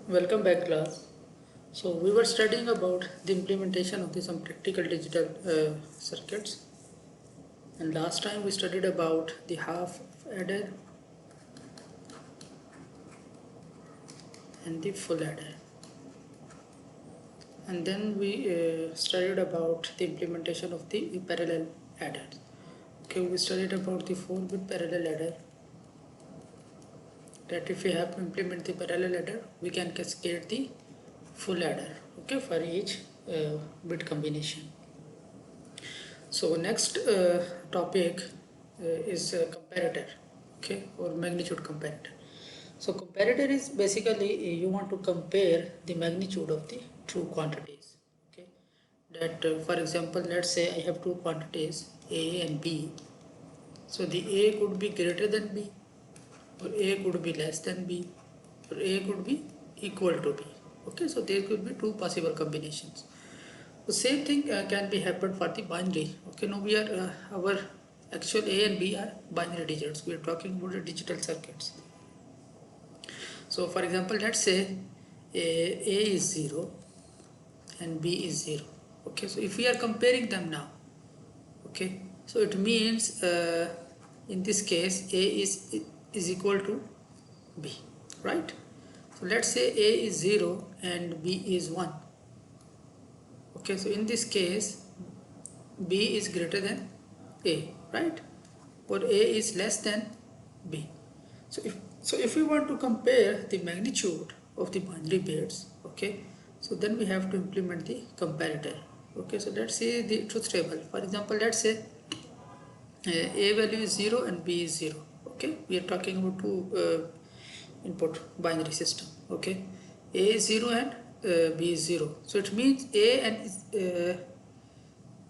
Welcome back, class. So we were studying about the implementation of some practical digital circuits, and last time we studied about the half adder and the full adder, and then we studied about the implementation of the parallel adder. Okay, we studied about the 4-bit parallel adder. That if we have to implement the parallel adder, we can cascade the full adder. Okay, for each bit combination. So next topic is comparator, okay, or magnitude comparator. So comparator is basically you want to compare the magnitude of the two quantities. Okay, that for example, let's say I have two quantities A and B. So the A could be greater than B, or A could be less than B, or A could be equal to B. Okay, so there could be two possible combinations. The same thing can be happened for the binary. Okay, now we are our actual A and B are binary digits. We are talking about the digital circuits. So for example, let's say A is 0 and B is 0. Okay, so if we are comparing them now, okay, so it means in this case A is equal to B, right? So let's say A is 0 and B is 1. Okay, so in this case B is greater than A, right? Or A is less than B. So if we want to compare the magnitude of the binary bits, okay, so then we have to implement the comparator. Okay, so let's see the truth table. For example, let's say A value is 0 and B is 0. Okay, we are talking about two input binary system. Okay, A is 0 and B is 0. So it means A and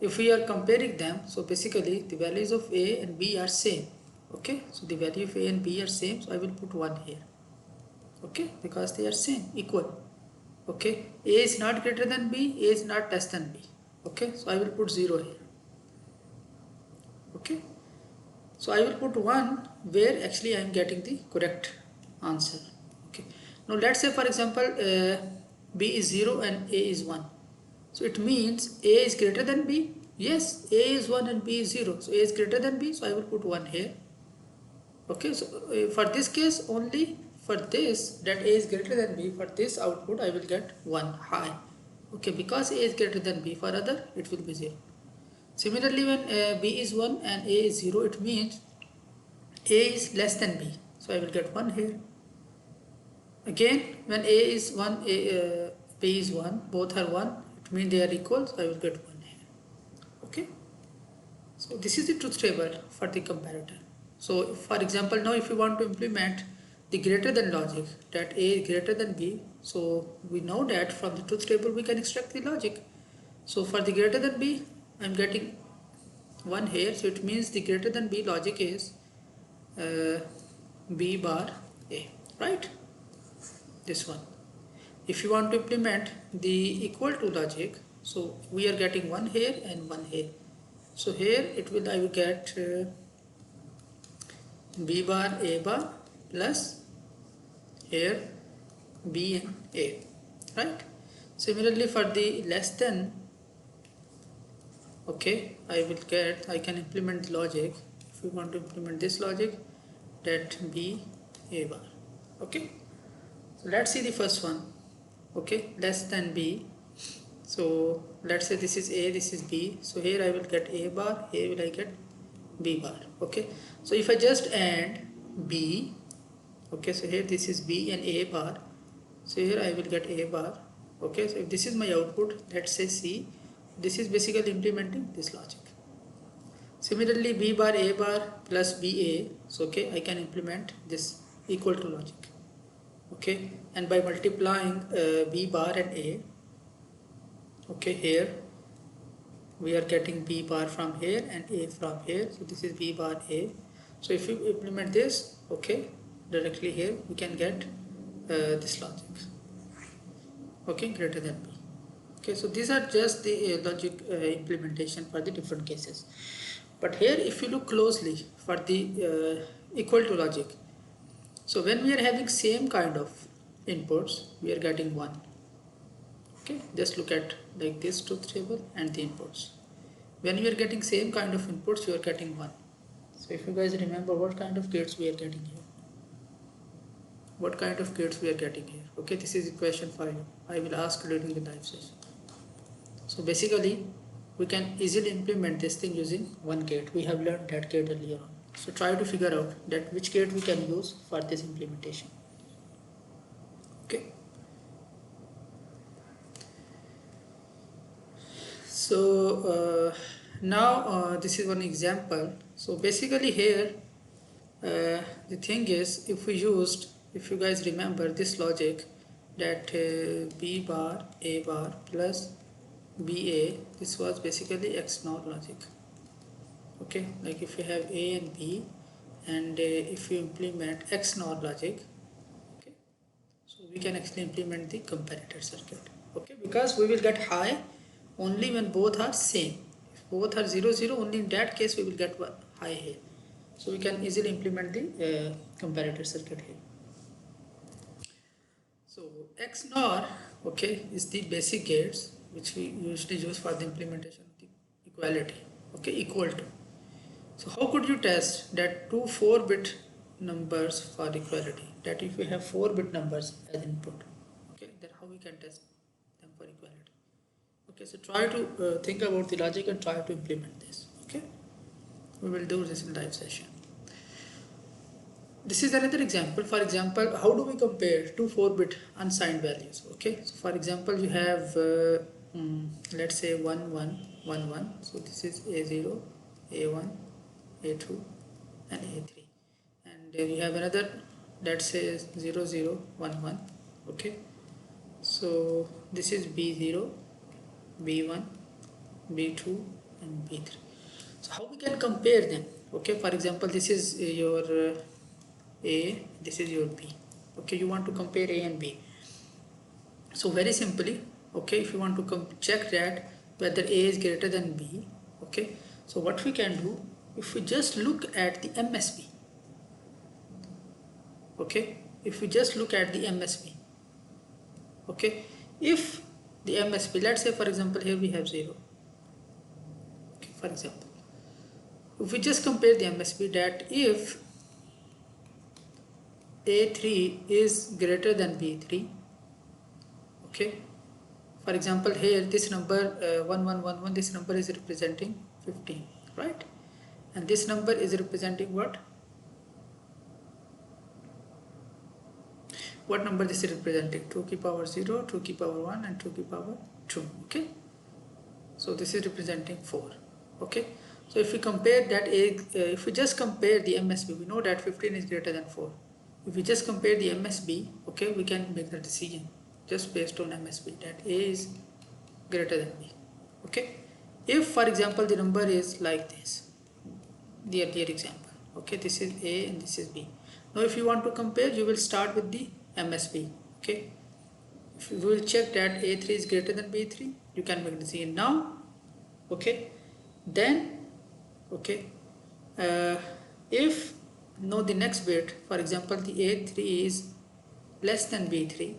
if we are comparing them, so basically the values of A and B are same. Okay, so the value of A and B are same, so I will put 1 here. Okay, because they are same, equal. Okay, A is not greater than B, A is not less than B. Okay, so I will put 0 here. Okay, so I will put 1 where actually I am getting the correct answer. Okay, now let's say for example B is 0 and A is 1. So it means A is greater than B. Yes, A is 1 and B is 0. So A is greater than B, so I will put 1 here. Okay, so for this case only, for this that A is greater than B, for this output I will get 1 high. Okay, because A is greater than B, for other it will be 0. Similarly, when B is 1 and A is 0, it means A is less than B. So I will get 1 here. Again, when A is 1, B is 1, both are 1, it means they are equal, so I will get 1 here. Okay, so this is the truth table for the comparator. So for example, now if you want to implement the greater than logic, that A is greater than B, so we know that from the truth table we can extract the logic. So for the greater than B, I am getting 1 here, so it means the greater than B logic is B bar A, right? This one. If you want to implement the equal to logic, so we are getting 1 here and 1 here. So here I will get B bar A bar plus here B and A, right? Similarly for the less than, okay, I can implement logic. If we want to implement this logic, that B A bar. Okay, so let's see the first one. Okay, less than B. So let's say this is A, this is B. So here I will get A bar, here will I get B bar. Okay, so if I just add B, okay, so here this is B and A bar, so here I will get A bar. Okay, so if this is my output, let's say C, this is basically implementing this logic. Similarly, B bar A bar plus BA, so okay, I can implement this equal to logic. Okay, and by multiplying B bar and A, okay, here we are getting B bar from here and A from here, so this is B bar A. So if you implement this, okay, directly here we can get this logic, okay, greater than B. Okay, so these are just the logic implementation for the different cases. But here if you look closely for the equal to logic, so when we are having same kind of inputs, we are getting 1. Okay, just look at like this truth table and the inputs. When you are getting same kind of inputs, you are getting 1. So if you guys remember what kind of gates we are getting here, what kind of gates we are getting here. Okay, this is a question for you. I will ask during the live session. So basically, we can easily implement this thing using one gate. We have learned that gate earlier on. So try to figure out that which gate we can use for this implementation. Okay. So now this is one example. So basically here the thing is, if we used, if you guys remember this logic, that b bar a bar plus ba, this was basically XNOR logic. Okay, like if you have a and b, and if you implement XNOR logic, okay, so we can actually implement the comparator circuit. Okay, because we will get high only when both are same. If both are 0 0, only in that case we will get high here. So we can easily implement the comparator circuit here. So XNOR, okay, is the basic gates which we usually use for the implementation of the equality. Okay, equal to. So how could you test that two 4-bit numbers for equality? That if we have 4-bit numbers as input, okay, then how we can test them for equality? Okay, so try to think about the logic and try to implement this. Okay, we will do this in live session. This is another example. For example, how do we compare two 4-bit unsigned values? Okay, so for example, you have let's say 1 1 1 1. So this is A0, A1, A2, and A3, and you have another that says 0 0 1 1. Okay, so this is B0, B1, B2, and B3. So how we can compare them? Okay, for example, this is your A, this is your B. Okay, you want to compare A and B. So very simply, okay, if you want to check that whether A is greater than B, okay, so what we can do, if we just look at the MSB, okay, if we just look at the MSB, okay, if the MSB, let's say for example here we have 0, okay, for example, if we just compare the MSB, that if A3 is greater than B3, okay, for example here this number 1111, this number is representing 15, right, and this number is representing what number this is representing? 2 to the power 0, 2 to the power 1, and 2 to the power 2. Okay, so this is representing 4. Okay, so if we compare that if we just compare the MSB, we know that 15 is greater than 4. If we just compare the MSB, okay, we can make the decision just based on MSB that A is greater than B. Okay, if for example the number is like this, the earlier example, okay, this is A and this is B. Now if you want to compare, you will start with the MSB. Okay, if you will check that A3 is greater than B3, you can make the decision now. Okay, then okay, if know the next bit, for example the A3 is less than B3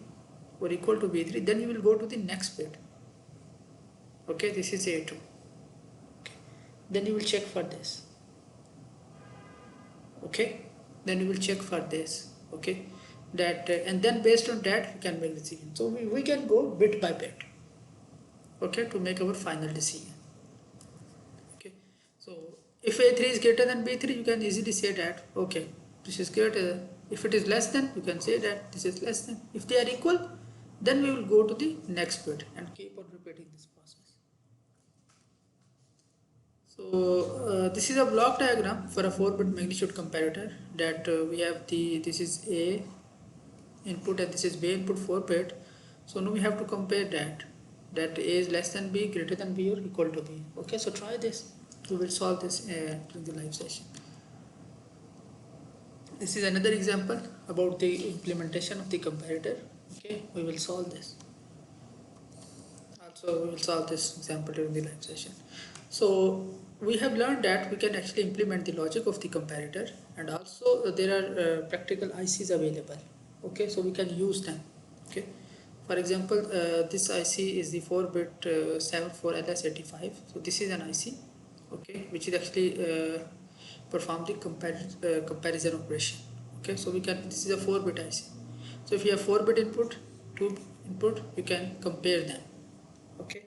or equal to B3, then you will go to the next bit. Okay, this is A2. Okay, then you will check for this. Okay, then you will check for this. Okay, that and then based on that you can make decision. So we can go bit by bit, okay, to make our final decision. Okay, so if A3 is greater than B3, you can easily say that okay, this is greater than. If it is less than, you can say that this is less than. If they are equal, then we will go to the next bit and keep on repeating this process. So this is a block diagram for a 4-bit magnitude comparator, that we have this is A input and this is B input 4-bit. So now we have to compare that A is less than B, greater than B, or equal to B. Okay, so try this. We will solve this during the live session. This is another example about the implementation of the comparator. Okay, we will solve this. Also, we will solve this example during the live session. So we have learned that we can actually implement the logic of the comparator, and also there are practical ICs available. Okay, so we can use them Okay, for example, this IC is the 4-bit 74LS85. So this is an IC, okay, which is actually perform the comparison operation. Okay, so we can, this is a 4-bit IC. So if you have 4-bit input, 2 input, you can compare them. Okay,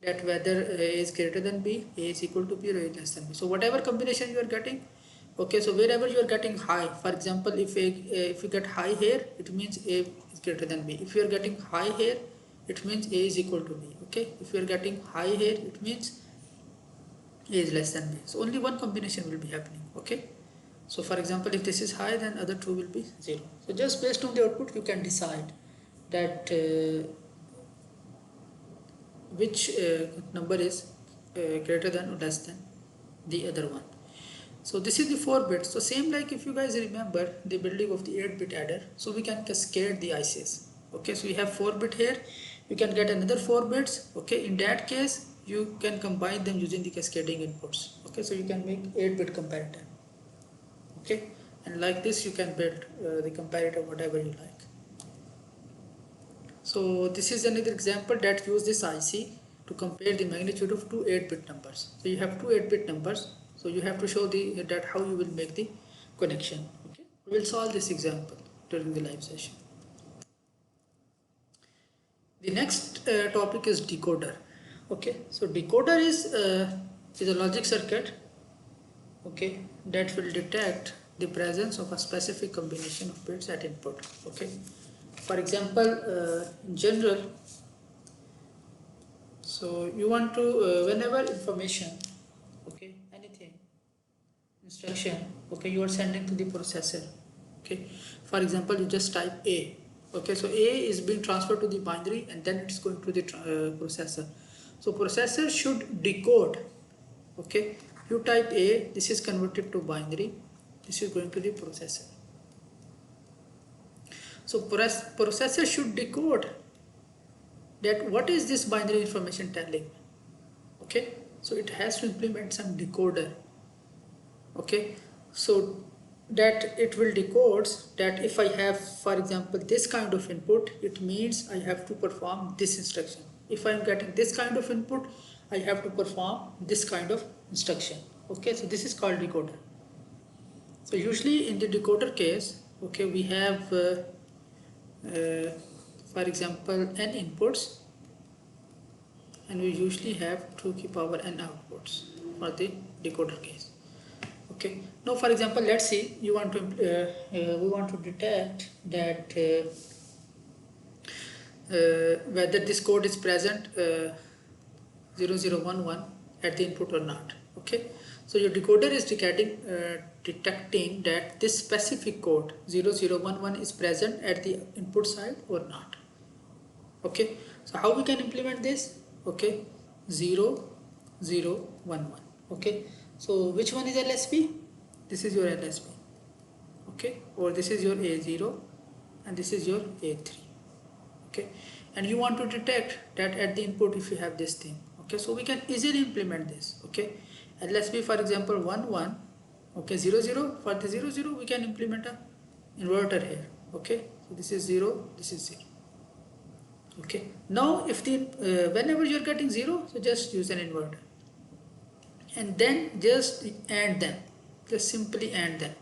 that whether A is greater than B, A is equal to B, or A is less than B. So whatever combination you are getting, okay, so wherever you are getting high, for example, if you get high here, it means A is greater than B. If you are getting high here, it means A is equal to B. Okay, if you are getting high here, it means A is less than B. So only one combination will be happening. Okay, so for example, if this is high, then other two will be 0. So just based on the output, you can decide that which number is greater than or less than the other one. So this is the 4 bits. So same like if you guys remember the building of the 8-bit adder, so we can cascade the ICs. Okay, so we have 4-bit here, you can get another 4 bits. Okay, in that case you can combine them using the cascading inputs. Okay, so you can make 8-bit comparator. Okay, and like this you can build the comparator whatever you like. So this is another example that use this IC to compare the magnitude of two 8-bit numbers. So you have two 8-bit numbers, so you have to show that how you will make the connection. Okay, we will solve this example during the live session. The next topic is decoder. Okay, so decoder is a logic circuit, okay, that will detect the presence of a specific combination of bits at input. Okay, for example, in general, so you want to whenever information, okay, anything, instruction, okay, you are sending to the processor. Okay, for example, you just type A. Okay, so A is being transferred to the binary and then it's going to the processor. So processor should decode. Okay, you type A, this is converted to binary, this is going to the processor. So processor should decode that what is this binary information telling. Okay, so it has to implement some decoder. Okay, so that it will decode that if I have, for example, this kind of input, it means I have to perform this instruction. If I am getting this kind of input, I have to perform this kind of instruction. Okay, so this is called decoder. So usually in the decoder case, okay, we have for example n inputs, and we usually have 2 to the power n outputs for the decoder case. Okay, now for example, let's see you want to we want to detect that whether this code is present 0011 at the input or not. Okay, so your decoder is detecting that this specific code 0011 is present at the input side or not. Okay, so how we can implement this? Okay, 0011. Okay, so which one is LSB? This is your LSB. Okay, or this is your A0 and this is your A3. Okay, and you want to detect that at the input if you have this thing. Okay, so we can easily implement this. Okay, LSB, for example, 1 1. Okay, 0 0. For the 0 0 we can implement a inverter here. Okay, so this is 0, this is 0. Okay, now if the whenever you are getting 0, so just use an inverter and then just AND them, just simply AND them.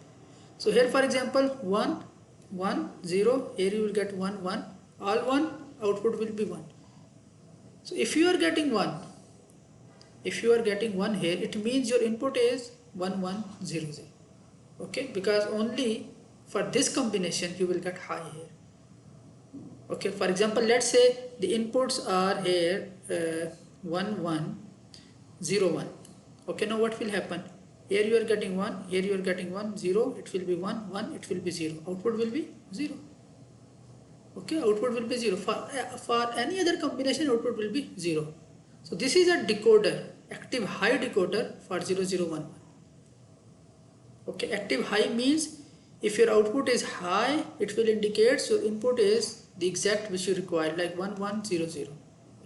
So here for example 1 1 0, here you will get 1 1, all 1, output will be 1. So if you are getting 1, if you are getting 1 here, it means your input is 1 1 0 0. Okay, because only for this combination you will get high here. Okay, for example, let's say the inputs are here 1 1 0 1. Okay, now what will happen? Here you are getting 1, here you are getting 1 0, it will be 1 1, it will be 0, output will be 0. Okay, output will be 0. For any other combination, output will be 0. So this is a decoder, active high decoder for 0011. Okay, active high means if your output is high, it will indicate your input is the exact which you require, like 1 1 0 0.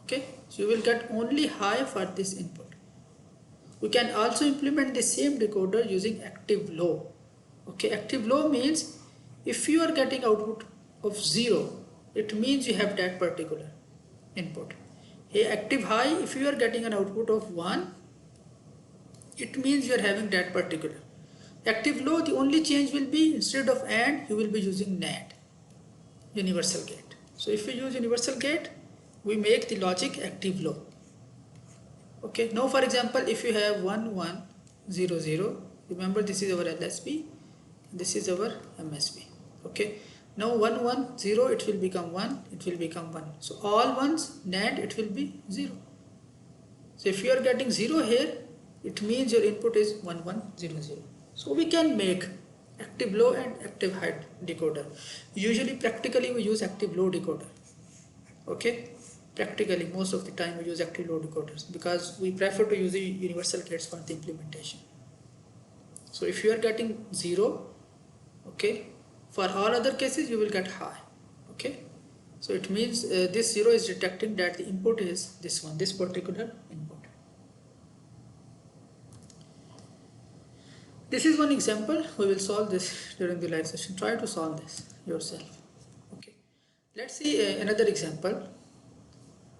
Okay, so you will get only high for this input. We can also implement the same decoder using active low. Okay, active low means if you are getting output of 0, it means you have that particular input. Here active high, if you are getting an output of 1, it means you are having that particular. Active low, the only change will be instead of AND, you will be using NAND, universal gate. So if we use universal gate, we make the logic active low. Okay, now for example, if you have 1 1 0 0, remember this is our LSB, this is our MSB. Okay, now 1 1 0, it will become 1, it will become 1. So all ones NAND, it will be 0. So if you are getting 0 here, it means your input is 1 1 0 0. So we can make active low and active high decoder. Usually practically we use active low decoder. Okay, practically most of the time we use active low decoders because we prefer to use the universal gates for the implementation. So if you are getting 0, okay, for all other cases you will get high. Okay, so it means this 0 is detecting that the input is this one, this particular input. This is one example. We will solve this during the live session. Try to solve this yourself. Okay, let's see another example.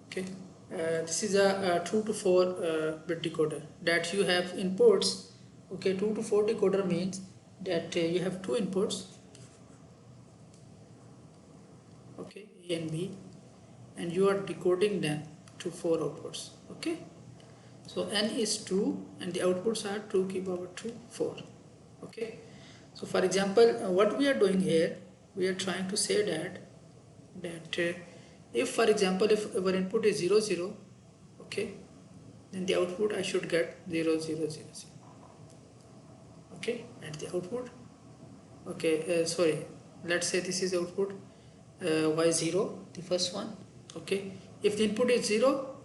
Okay, this is a 2 to 4 bit decoder that you have inputs. Okay, 2 to 4 decoder means that you have two inputs, okay, A and B, and you are decoding them to 4 outputs. Okay, so n is 2 and the outputs are 2 to the power 2 4. Okay, so for example, what we are doing here, we are trying to say that if for example if our input is 0 0, okay, then the output I should get 0 0 0 0. Okay, and the output, okay, sorry, let's say this is output y0, the first one. Okay, if the input is 0,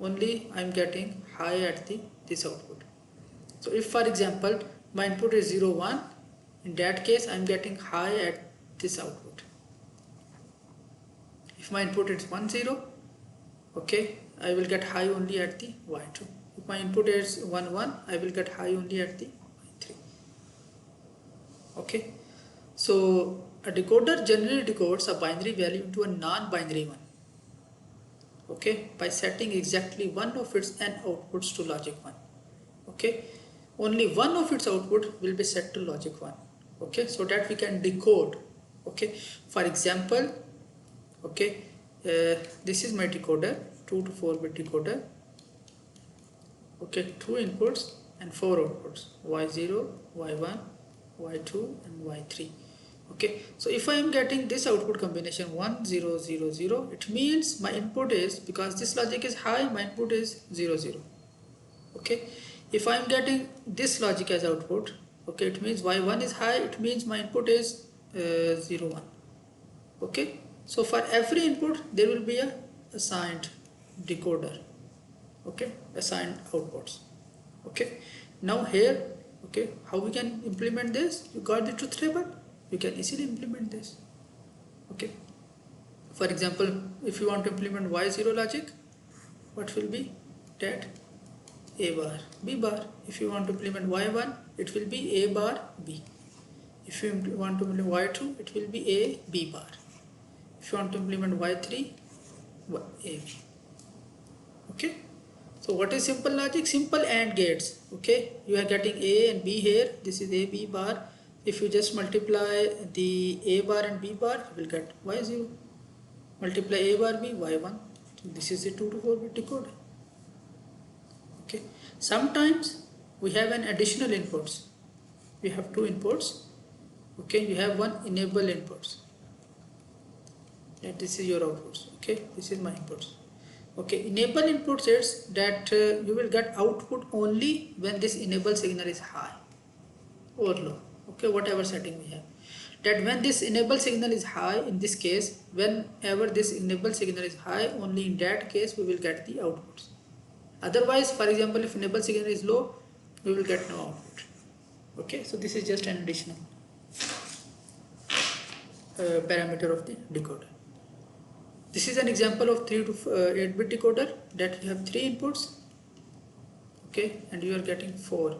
only I am getting high at this output. So if for example my input is 0 1, in that case I am getting high at this output. If my input is 1 0, okay, I will get high only at the y2. If my input is 1 1, I will get high only at the y3. Okay, so a decoder generally decodes a binary value into a non-binary one. Okay, by setting exactly one of its n outputs to logic 1. Okay, only one of its output will be set to logic 1. Okay, so that we can decode. Okay, for example, okay, this is my decoder, 2 to 4 bit decoder. Okay, 2 inputs and 4 outputs, y0, y1, y2 and y3. Okay, so if I am getting this output combination 1 0 0 0, it means my input is, because this logic is high, my input is 0 0. Okay, if I am getting this logic as output, okay, it means y1 is high, it means my input is 0 1. Okay, so for every input there will be a assigned decoder. Okay, assigned outputs. Okay, now here, okay, how we can implement this? You got the truth table, you can easily implement this. Okay, for example, if you want to implement y0 logic, what will be that? A bar, B bar. If you want to implement y1, it will be A bar, B. If you want to implement y2, it will be A, B bar. If you want to implement y3, A, B. Okay, so what is simple logic? Simple AND gates. Okay, you are getting A and B here, this is A, B bar. If you just multiply the A bar and B bar, you will get y0. Multiply A bar, B, y1. So this is a 2 to 4 bit decoder. Okay, sometimes we have an additional inputs. We have two inputs. Okay, you have one enable inputs. And this is your outputs. Okay, this is my inputs. Okay, enable inputs is that you will get output only when this enable signal is high or low. Okay, whatever setting we have. That when this enable signal is high, in this case, whenever this enable signal is high, only in that case we will get the outputs. Otherwise, for example, if enable signal is low, we will get no output. Okay, so this is just an additional parameter of the decoder. This is an example of 3 to 8 bit decoder that you have 3 inputs. Okay, and you are getting 4.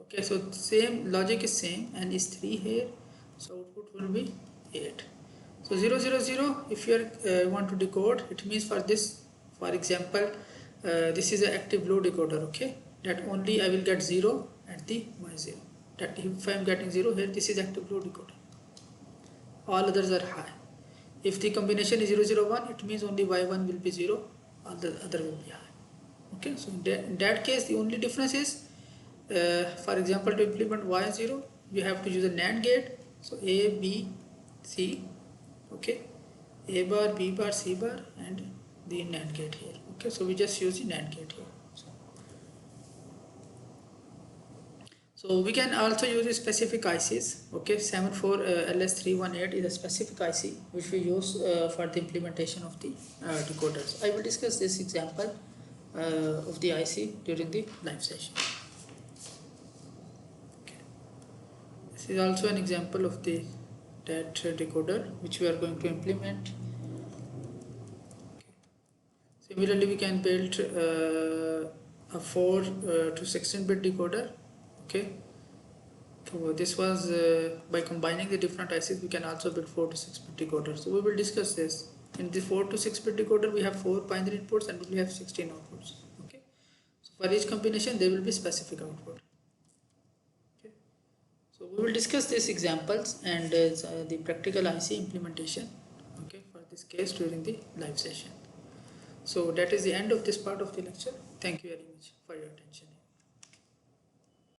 Okay, so same logic is same, and is 3 here, so output will be 8. So 000, if you want to decode, it means for this, for example, this is an active low decoder, okay, that only I will get 0 at the y0, that if I am getting 0 here, this is active low decoder, all others are high. If the combination is 001, it means only y1 will be 0, all the other will be high. Okay, so in that case the only difference is, for example, to implement y0 you have to use a NAND gate. So A, B, C, okay, A bar, B bar, C bar, and the NAND gate here. Okay, so we just use the NAND gate here. So we can also use specific ICs. Okay, 74LS318 is a specific IC which we use for the implementation of the decoders. I will discuss this example of the IC during the live session. Okay. This is also an example of the that decoder which we are going to implement. Okay. Similarly, we can build a 4 to 16-bit decoder. Okay, so this was by combining the different ICs we can also build 4 to 6-bit decoder. So we will discuss this. In the 4 to 6-bit decoder we have 4 binary inputs and we have 16 outputs. Okay, so for each combination there will be specific output. Okay, so we will discuss these examples and the practical IC implementation, okay, for this case during the live session. So that is the end of this part of the lecture. Thank you very much for your attention.